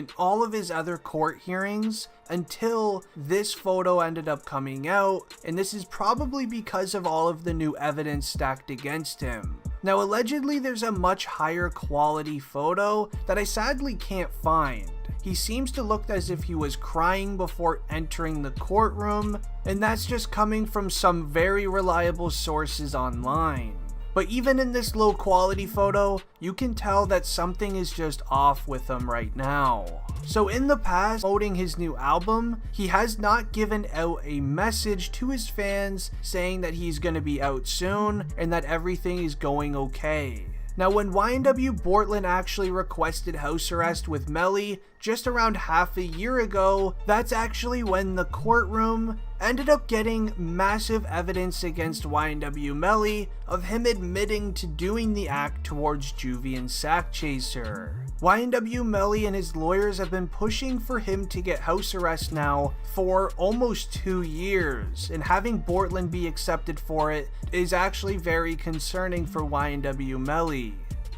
in all of his other court hearings until this photo ended up coming out, and this is probably because of all of the new evidence stacked against him. Now, allegedly there's a much higher quality photo that I sadly can't find. He seems to look as if he was crying before entering the courtroom, and that's just coming from some very reliable sources online. But even in this low quality photo, you can tell that something is just off with him right now. So in the past, promoting his new album, he has not given out a message to his fans saying that he's going to be out soon and that everything is going okay. Now, when YNW Bortlen actually requested house arrest with Melly just around half a year ago, that's actually when the courtroom ended up getting massive evidence against YNW Melly of him admitting to doing the act towards Juvie and Sack Chaser. YNW Melly and his lawyers have been pushing for him to get house arrest now for almost 2 years, and having Bortlen be accepted for it is actually very concerning for YNW Melly.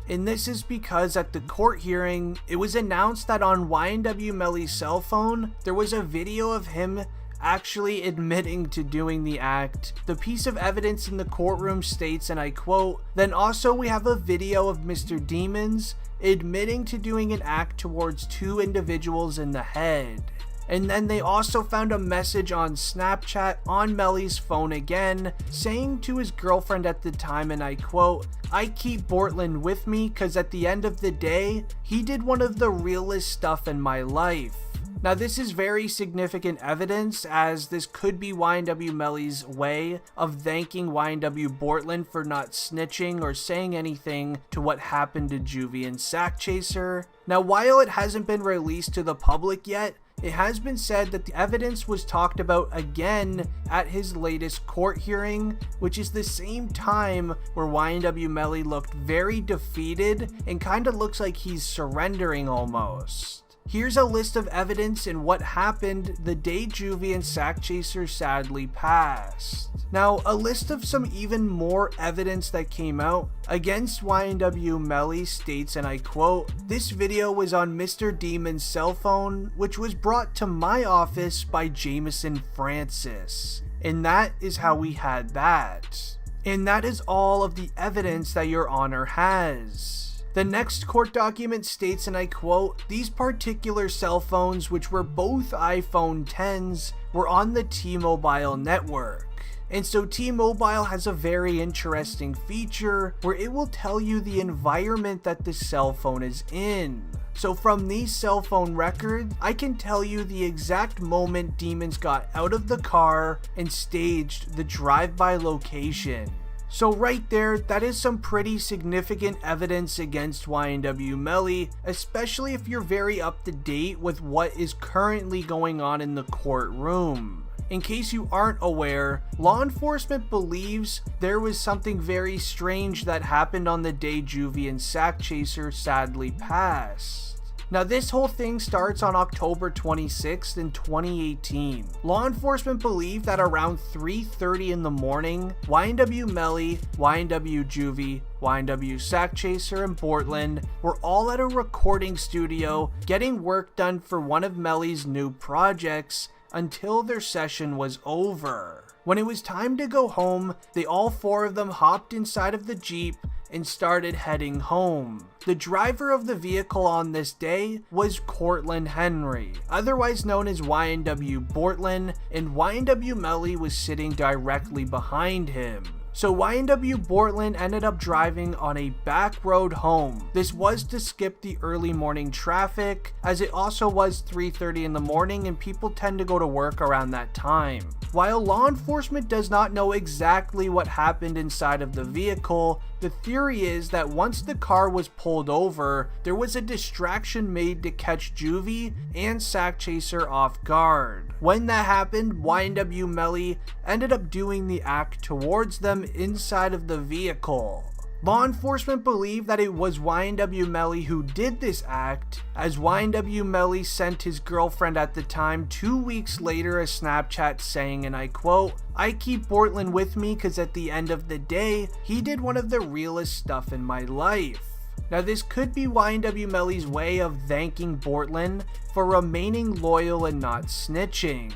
And this is because at the court hearing, it was announced that on YNW Melly's cell phone, there was a video of him actually admitting to doing the act. The piece of evidence in the courtroom states, and I quote, "Then also we have a video of Mr. Demons admitting to doing an act towards 2 individuals in the head." And then they also found a message on Snapchat on Melly's phone again, saying to his girlfriend at the time, and I quote, "I keep Bortlen with me because at the end of the day, he did one of the realest stuff in my life." Now, this is very significant evidence, as this could be YNW Melly's way of thanking YNW Bortlen for not snitching or saying anything to what happened to Juvie and Sack Chaser. Now, while it hasn't been released to the public yet, it has been said that the evidence was talked about again at his latest court hearing, which is the same time where YNW Melly looked very defeated and kind of looks like he's surrendering almost. Here's a list of evidence and what happened the day Juvie and Sack Chaser sadly passed. Now, a list of some even more evidence that came out against YNW Melly states, and I quote, "This video was on Mr. Demon's cell phone, which was brought to my office by Jameson Francis." And that is how we had that. And that is all of the evidence that Your Honor has. The next court document states, and I quote, "These particular cell phones, which were both iPhone 10s, were on the T-Mobile network." And so T-Mobile has a very interesting feature where it will tell you the environment that the cell phone is in. So from these cell phone records, I can tell you the exact moment Demons got out of the car and staged the drive-by location. So right there, that is some pretty significant evidence against YNW Melly, especially if you're very up to date with what is currently going on in the courtroom. In case you aren't aware, law enforcement believes there was something very strange that happened on the day Juvie and Sack Chaser sadly passed. Now, this whole thing starts on October 26th in 2018. Law enforcement believe that around 3:30 in the morning, YNW Melly, YNW Juvie, YNW Sack Chaser, and Bortlen were all at a recording studio getting work done for one of Melly's new projects until their session was over. When it was time to go home, they all 4 of them hopped inside of the Jeep and started heading home. The driver of the vehicle on this day was Cortland Henry, otherwise known as YNW Bortlen, and YNW Melly was sitting directly behind him. So YNW Bortlen ended up driving on a back road home. This was to skip the early morning traffic, as it also was 3:30 in the morning and people tend to go to work around that time. While law enforcement does not know exactly what happened inside of the vehicle, the theory is that once the car was pulled over, there was a distraction made to catch Juvie and Sack Chaser off guard. When that happened, YNW Melly ended up doing the act towards them inside of the vehicle. Law enforcement believe that it was YNW Melly who did this act, as YNW Melly sent his girlfriend at the time 2 weeks later a Snapchat saying, and I quote, "I keep Bortlen with me because at the end of the day, he did one of the realest stuff in my life." Now this could be YNW Melly's way of thanking Bortlen for remaining loyal and not snitching.